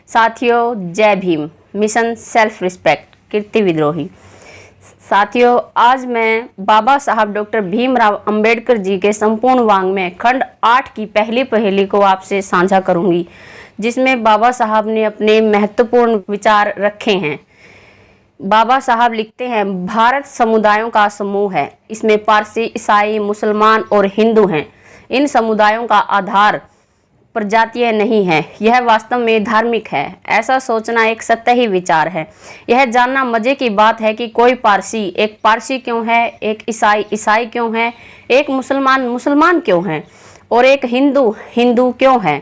साथियों, जय Bhim. Mission self respect, कीर्ति विद्रोही। साथियों, आज मैं बाबा साहब डॉक्टर भीमराव अंबेडकर जी के संपूर्ण वाङ्मय खंड 8 की पहली पहेली को आपसे साझा करूंगी, जिसमें बाबा साहब ने अपने महत्वपूर्ण विचार रखे हैं। बाबा साहब लिखते हैं, भारत समुदायों का समूह है। इसमें पारसी, ईसाई, मुसलमान और हिंदू हैं। इन समुदायों का आधार प्रजातीय नहीं है, यह वास्तव में धार्मिक है। ऐसा सोचना एक सतही विचार है। यह जानना मजे की बात है कि कोई पारसी एक पारसी क्यों है, एक ईसाई ईसाई क्यों है, एक मुसलमान मुसलमान क्यों है और एक हिंदू हिंदू क्यों है।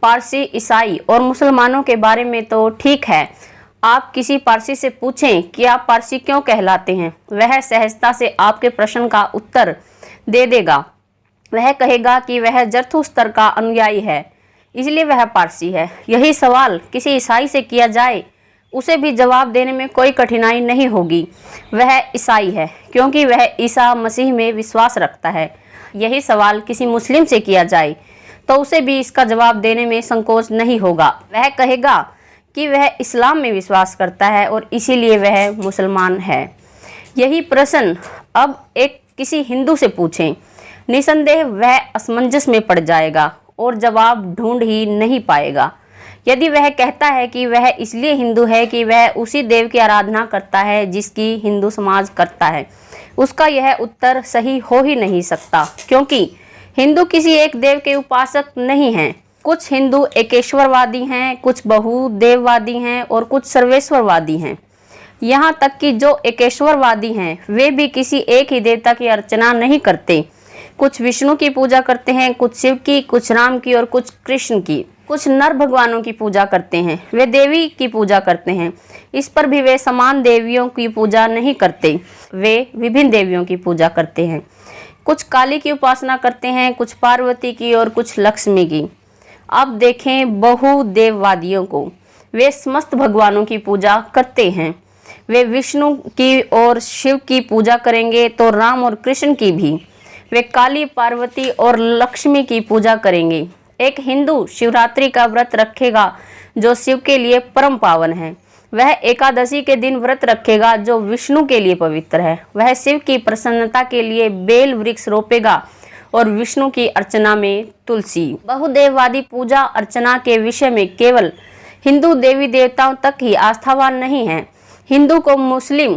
पारसी, ईसाई और मुसलमानों के बारे में तो ठीक है, आप किसी पारसी से पूछें कि आप पारसी क्यों कहलाते हैं, वह सहजता से आपके प्रश्न का उत्तर दे देगा। वह कहेगा कि वह जरथुस्तर का अनुयायी है, इसलिए वह पारसी है। यही सवाल किसी ईसाई से किया जाए, उसे भी जवाब देने में कोई कठिनाई नहीं होगी। वह ईसाई है क्योंकि वह ईसा मसीह में विश्वास रखता है। यही सवाल किसी मुस्लिम से किया जाए तो उसे भी इसका जवाब देने में संकोच नहीं होगा। वह कहेगा कि वह इस्लाम में विश्वास करता है और इसीलिए वह मुसलमान है। यही प्रश्न अब एक किसी हिंदू से पूछें, निसंदेह वह असमंजस में पड़ जाएगा और जवाब ढूंढ ही नहीं पाएगा। यदि वह कहता है कि वह इसलिए हिंदू है कि वह उसी देव की आराधना करता है जिसकी हिंदू समाज करता है, उसका यह उत्तर सही हो ही नहीं सकता, क्योंकि हिंदू किसी एक देव के उपासक नहीं हैं। कुछ हिंदू एकेश्वरवादी हैं, कुछ बहुदेववादी हैं और कुछ सर्वेश्वरवादी हैं। यहाँ तक कि जो एकेश्वरवादी हैं वे भी किसी एक ही देवता की अर्चना नहीं करते। कुछ विष्णु की पूजा करते हैं, कुछ शिव की, कुछ राम की और कुछ कृष्ण की। कुछ नर भगवानों की पूजा करते हैं, वे देवी की पूजा करते हैं। इस पर भी वे समान देवियों की पूजा नहीं करते, वे विभिन्न देवियों की पूजा करते हैं। कुछ काली की उपासना करते हैं, कुछ पार्वती की और कुछ लक्ष्मी की। अब देखें बहुदेववादियों को, वे समस्त भगवानों की पूजा करते हैं। वे विष्णु की और शिव की पूजा करेंगे तो राम और कृष्ण की भी। वे काली, पार्वती और लक्ष्मी की पूजा करेंगे। एक हिंदू शिवरात्रि का व्रत रखेगा जो शिव के लिए परम पावन है। वह एकादशी के दिन व्रत रखेगा जो विष्णु के लिए पवित्र है। वह शिव की प्रसन्नता के लिए बेल वृक्ष रोपेगा और विष्णु की अर्चना में तुलसी। बहुदेववादी पूजा अर्चना के विषय में केवल हिंदू देवी देवताओं तक ही आस्थावान नहीं है। हिंदू को मुस्लिम,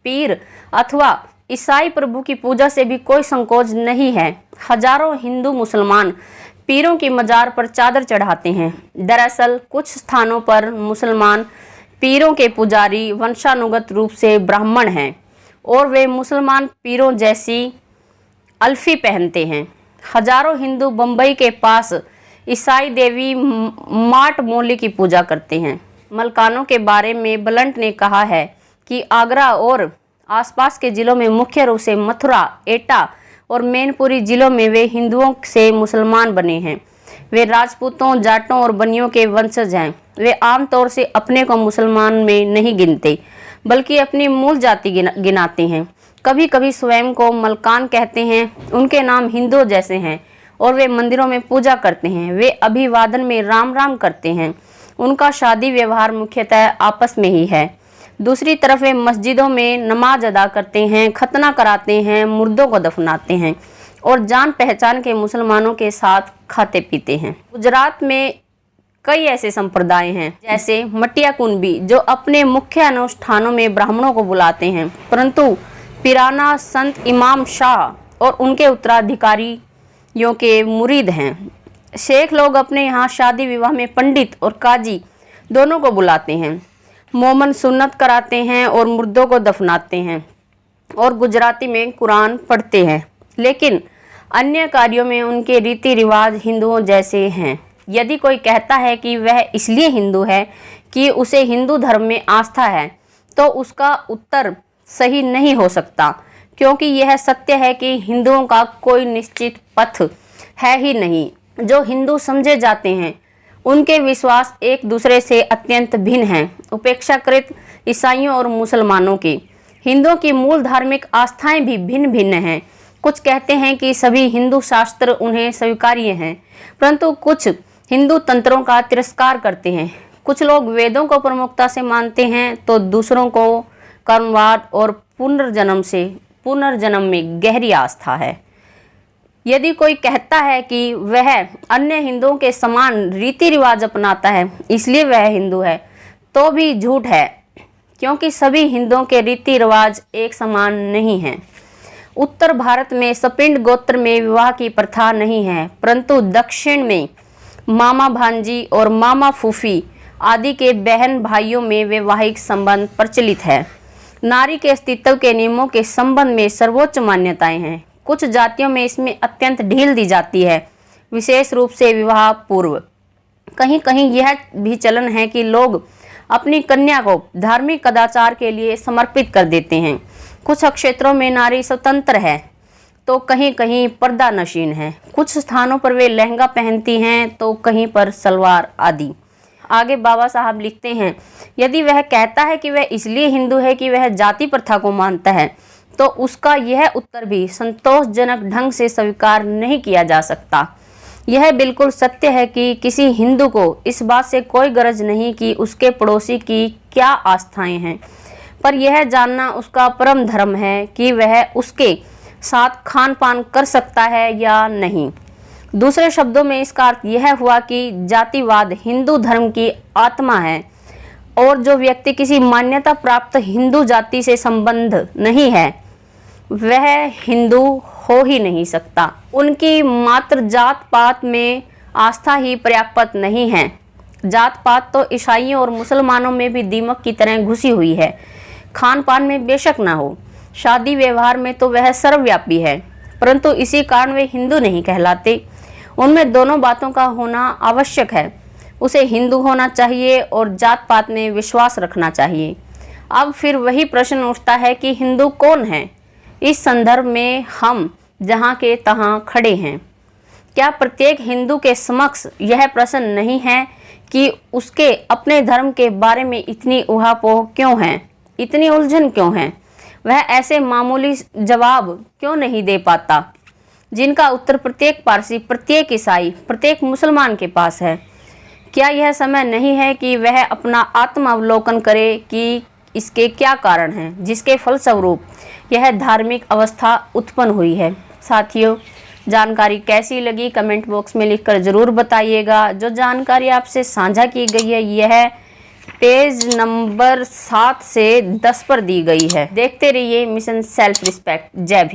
पीर अथवा ईसाई प्रभु की पूजा से भी कोई संकोच नहीं है। हजारों हिंदू मुसलमान पीरों की मजार पर चादर चढ़ाते हैं। दरअसल कुछ स्थानों पर मुसलमान पीरों के पुजारी वंशानुगत रूप से ब्राह्मण हैं और वे मुसलमान पीरों जैसी अल्फी पहनते हैं। हजारों हिंदू बम्बई के पास ईसाई देवी माट मोली की पूजा करते हैं। मलकानों के बारे में ब्लंट ने कहा है कि आगरा और आसपास के जिलों में, मुख्य रूप से मथुरा, एटा और मैनपुरी जिलों में, वे हिंदुओं से मुसलमान बने हैं। वे राजपूतों, जाटों और बनियों के वंशज हैं। वे आमतौर से अपने को मुसलमान में नहीं गिनते, बल्कि अपनी मूल जाति गिनाते हैं। कभी कभी स्वयं को मलकान कहते हैं। उनके नाम हिंदुओं जैसे हैं और वे मंदिरों में पूजा करते हैं। वे अभिवादन में राम राम करते हैं। उनका शादी व्यवहार मुख्यतः आपस में ही है। दूसरी तरफ वे मस्जिदों में नमाज अदा करते हैं, खतना कराते हैं, मुर्दों को दफनाते हैं और जान पहचान के मुसलमानों के साथ खाते पीते हैं। गुजरात में कई ऐसे संप्रदाय हैं, जैसे मटिया कुनबी, जो अपने मुख्य अनुष्ठानों में ब्राह्मणों को बुलाते हैं, परंतु पिराना संत इमाम शाह और उनके उत्तराधिकारियों के मुरीद हैं। शेख लोग अपने यहाँ शादी विवाह में पंडित और काजी दोनों को बुलाते हैं। मोमन सुन्नत कराते हैं और मुर्दों को दफनाते हैं और गुजराती में कुरान पढ़ते हैं, लेकिन अन्य कार्यों में उनके रीति रिवाज हिंदुओं जैसे हैं। यदि कोई कहता है कि वह इसलिए हिंदू है कि उसे हिंदू धर्म में आस्था है, तो उसका उत्तर सही नहीं हो सकता, क्योंकि यह सत्य है कि हिंदुओं का कोई निश्चित पथ है ही नहीं। जो हिंदू समझे जाते हैं उनके विश्वास एक दूसरे से अत्यंत भिन्न हैं, उपेक्षाकृत ईसाइयों और मुसलमानों के। हिंदुओं की मूल धार्मिक आस्थाएं भी भिन्न भिन्न हैं। कुछ कहते हैं कि सभी हिंदू शास्त्र उन्हें स्वीकार्य हैं, परंतु कुछ हिंदू तंत्रों का तिरस्कार करते हैं। कुछ लोग वेदों को प्रमुखता से मानते हैं तो दूसरों को कर्मवाद और पुनर्जन्म में गहरी आस्था है। यदि कोई कहता है कि वह अन्य हिंदुओं के समान रीति रिवाज अपनाता है इसलिए वह हिंदू है, तो भी झूठ है, क्योंकि सभी हिंदुओं के रीति रिवाज एक समान नहीं हैं। उत्तर भारत में सपिंड गोत्र में विवाह की प्रथा नहीं है, परंतु दक्षिण में मामा भांजी और मामा फूफी आदि के बहन भाइयों में वैवाहिक संबंध प्रचलित है। नारी के अस्तित्व के नियमों के संबंध में सर्वोच्च मान्यताएं हैं। कुछ जातियों में इसमें अत्यंत ढील दी जाती है, विशेष रूप से विवाह पूर्व। कहीं कहीं यह भी चलन है कि लोग अपनी कन्या को धार्मिक कदाचार के लिए समर्पित कर देते हैं। कुछ क्षेत्रों में नारी स्वतंत्र है तो कहीं कहीं पर्दा नशीन है। कुछ स्थानों पर वे लहंगा पहनती हैं तो कहीं पर सलवार आदि। आगे बाबा साहब लिखते हैं, यदि वह कहता है कि वह इसलिए हिंदू है कि वह जाति प्रथा को मानता है, तो उसका यह उत्तर भी संतोषजनक ढंग से स्वीकार नहीं किया जा सकता। यह बिल्कुल सत्य है कि किसी हिंदू को इस बात से कोई गरज नहीं कि उसके पड़ोसी की क्या आस्थाएं हैं, पर यह जानना उसका परम धर्म है कि वह उसके साथ खान पान कर सकता है या नहीं। दूसरे शब्दों में इसका अर्थ यह हुआ कि जातिवाद हिंदू धर्म की आत्मा है और जो व्यक्ति किसी मान्यता प्राप्त हिंदू जाति से संबंध नहीं है वह हिंदू हो ही नहीं सकता। उनकी मात्र जात पात में आस्था ही पर्याप्त नहीं है। जात पात तो ईसाइयों और मुसलमानों में भी दीमक की तरह घुसी हुई है। खान पान में बेशक ना हो, शादी व्यवहार में तो वह सर्वव्यापी है, परंतु इसी कारण वे हिंदू नहीं कहलाते। उनमें दोनों बातों का होना आवश्यक है। उसे हिंदू होना चाहिए और जात पात में विश्वास रखना चाहिए। अब फिर वही प्रश्न उठता है कि हिंदू कौन है। इस संदर्भ में हम जहाँ के तहाँ खड़े हैं। क्या प्रत्येक हिंदू के समक्ष यह प्रश्न नहीं है कि उसके अपने धर्म के बारे में इतनी उहापोह क्यों है, इतनी उलझन क्यों है? वह ऐसे मामूली जवाब क्यों नहीं दे पाता जिनका उत्तर प्रत्येक पारसी, प्रत्येक ईसाई, प्रत्येक मुसलमान के पास है? क्या यह समय नहीं है कि वह अपना आत्मावलोकन करे कि इसके क्या कारण हैं जिसके फलस्वरूप यह धार्मिक अवस्था उत्पन्न हुई है? साथियों, जानकारी कैसी लगी कमेंट बॉक्स में लिखकर ज़रूर बताइएगा। जो जानकारी आपसे साझा की गई है यह पेज नंबर 7 से 10 पर दी गई है। देखते रहिए मिशन सेल्फ रिस्पेक्ट। जय भीम।